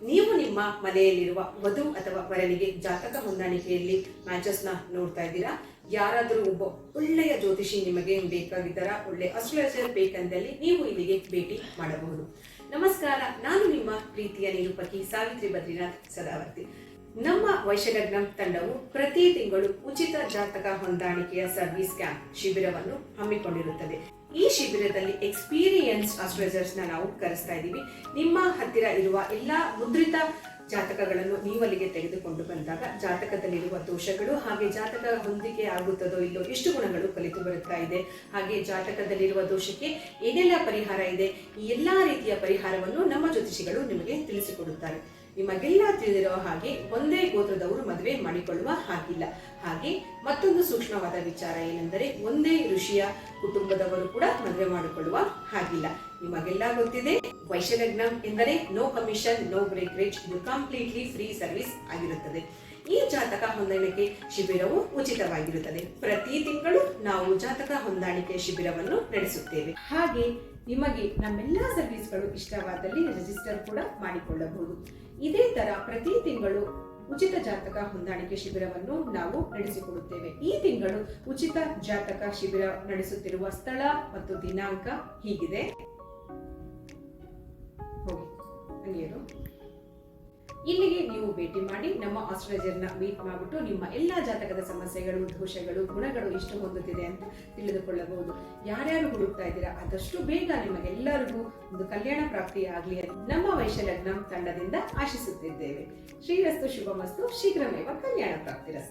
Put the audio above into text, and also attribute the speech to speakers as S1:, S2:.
S1: ನೀವು ನಿಮ್ಮ ಮನೆಯಲ್ಲಿರುವ ವಧು ಅಥವಾ ವರನಿಗೆ ಜಾತಕ ಹೊಂದಾಣಿಕೆಯಲ್ಲಿ ಮ್ಯಾಚಸ್ನ ನೋಡ್ತಾ ಇದ್ದೀರಾ? ಯಾರಾದರೂ ಒಬ್ಬ ಒಳ್ಳೆಯ ಜ್ಯೋತಿಷಿ ನಿಮಗೆ ಬೇಕಾಗಿದ್ದಾರಾ? ಒಳ್ಳೆ ಅಸ್ಟ್ರಾಲಜರ್ ಬೇಕಂದಲ್ಲಿ ನೀವು ಇಲ್ಲಿಗೆ ಭೇಟಿ ಮಾಡಬಹುದು. ನಮಸ್ಕಾರ, ನಾನು ನಿಮ್ಮ ಪ್ರೀತಿಯ ನಿರೂಪಕಿ ಸಾವಿತ್ರಿ ಬದ್ರಿನಾಥ್ ಸದಾವರ್ತಿ. ನಮ್ಮ ವೈಶಲಗ್ನಂ ತಂಡವು ಪ್ರತಿ ತಿಂಗಳು ಉಚಿತ ಜಾತಕ ಹೊಂದಾಣಿಕೆಯ ಸರ್ವಿಸ್ ಕ್ಯಾಂಪ್ ಶಿಬಿರವನ್ನು ಹಮ್ಮಿಕೊಂಡಿರುತ್ತದೆ. ಈ ಶಿಬಿರದಲ್ಲಿ ಎಕ್ಸ್ಪೀರಿಯನ್ಸ್ಡ್ ಅಸ್ಟ್ರಾಲಜರ್ಸ್ ನಾವು ಕರೆಸ್ತಾ ಇದ್ದೀವಿ. ನಿಮ್ಮ ಹತ್ತಿರ ಇರುವ ಎಲ್ಲಾ ಮುದ್ರಿತ ಜಾತಕಗಳನ್ನು ನೀವಲ್ಲಿಗೆ ತೆಗೆದುಕೊಂಡು ಬಂದಾಗ ಜಾತಕದಲ್ಲಿರುವ ದೋಷಗಳು, ಹಾಗೆ ಜಾತಕ ಹೊಂದಿಕೆ ಆಗುತ್ತದೋ ಇಲ್ಲೋ, ಎಷ್ಟು ಗುಣಗಳು ಕಲಿತು ಬರುತ್ತಾ ಇದೆ, ಹಾಗೆ ಜಾತಕದಲ್ಲಿರುವ ದೋಷಕ್ಕೆ ಏನೆಲ್ಲ ಪರಿಹಾರ ಇದೆ, ಈ ಎಲ್ಲಾ ರೀತಿಯ ಪರಿಹಾರವನ್ನು ನಮ್ಮ ಜ್ಯೋತಿಷಿಗಳು ನಿಮಗೆ ತಿಳಿಸಿಕೊಡುತ್ತಾರೆ. ನಿಮಗೆಲ್ಲ ತಿಳಿದಿರುವ ಹಾಗೆ ಒಂದೇ ಗೋತ್ರದವರು ಮದುವೆ ಮಾಡಿಕೊಳ್ಳುವ ಹಾಗಿಲ್ಲ. ಹಾಗೆ ಮತ್ತೊಂದು ಸೂಕ್ಷ್ಮವಾದ ವಿಚಾರ ಏನೆಂದರೆ, ಒಂದೇ ಋಷಿಯ ಕುಟುಂಬದವರು ಕೂಡ ಮದುವೆ ಮಾಡಿಕೊಳ್ಳುವ ಹಾಗಿಲ್ಲ. ನಿಮಗೆಲ್ಲ ಗೊತ್ತಿದೆ, ವೈಶಲಗ್ನಂ ಎಂದರೆ ನೋ ಕಮಿಷನ್, ನೋ ಬ್ರೇಕರೇಜ್, ಇದು ಕಂಪ್ಲೀಟ್ಲಿ ಫ್ರೀ ಸರ್ವಿಸ್ ಆಗಿರುತ್ತದೆ. ಈ ಜಾತಕ ಹೊಂದಾಣಿಕೆ ಶಿಬಿರವು ಉಚಿತವಾಗಿರುತ್ತದೆ. ಪ್ರತಿ ತಿಂಗಳು ನಾವು ಜಾತಕ ಹೊಂದಾಣಿಕೆ ಶಿಬಿರವನ್ನು ನಡೆಸುತ್ತೇವೆ. ಹಾಗೆ ನಿಮಗೆ ನಮ್ಮೆಲ್ಲಾ ಸರ್ವಿಸ್ಗಳು ಇಷ್ಟವಾದಲ್ಲಿ ರಿಜಿಸ್ಟರ್ ಕೂಡ ಮಾಡಿಕೊಳ್ಳಬಹುದು. ಇದೇ ತರ ಪ್ರತಿ ತಿಂಗಳು ಉಚಿತ ಜಾತಕ ಹೊಂದಾಣಿಕೆ ಶಿಬಿರವನ್ನು ನಾವು ನಡೆಸಿಕೊಡುತ್ತೇವೆ. ಈ ತಿಂಗಳು ಉಚಿತ ಜಾತಕ ಶಿಬಿರ ನಡೆಸುತ್ತಿರುವ ಸ್ಥಳ ಮತ್ತು ದಿನಾಂಕ ಹೀಗಿದೆ. ಇಲ್ಲಿಗೆ ನೀವು ಭೇಟಿ ಮಾಡಿ ನಮ್ಮ ಆಸ್ಟ್ರಾಲಜರ್ನ ಮೀಟ್ ಮಾಡಿಬಿಟ್ಟು ನಿಮ್ಮ ಎಲ್ಲಾ ಜಾತಕದ ಸಮಸ್ಯೆಗಳು, ದೋಷಗಳು, ಗುಣಗಳು ಎಷ್ಟು ಹೊಂದುತ್ತಿದೆ ಅಂತ ತಿಳಿದುಕೊಳ್ಳಬಹುದು. ಯಾರ್ಯಾರು ಹುಡುಕ್ತಾ ಇದ್ದೀರಾ ಆದಷ್ಟು ಬೇಗ ನಿಮಗೆಲ್ಲರಿಗೂ ಒಂದು ಕಲ್ಯಾಣ ಪ್ರಾಪ್ತಿ ಆಗಲಿ ಅಂತ ನಮ್ಮ ವೈಶಲಗ್ನಂ ತಂಡದಿಂದ ಆಶಿಸುತ್ತಿದ್ದೇವೆ. ಶ್ರೀರಸ್ತು ಶುಭಮಸ್ತು, ಶೀಘ್ರಮೇವ ಕಲ್ಯಾಣ ಪ್ರಾಪ್ತಿರಸ್ತು.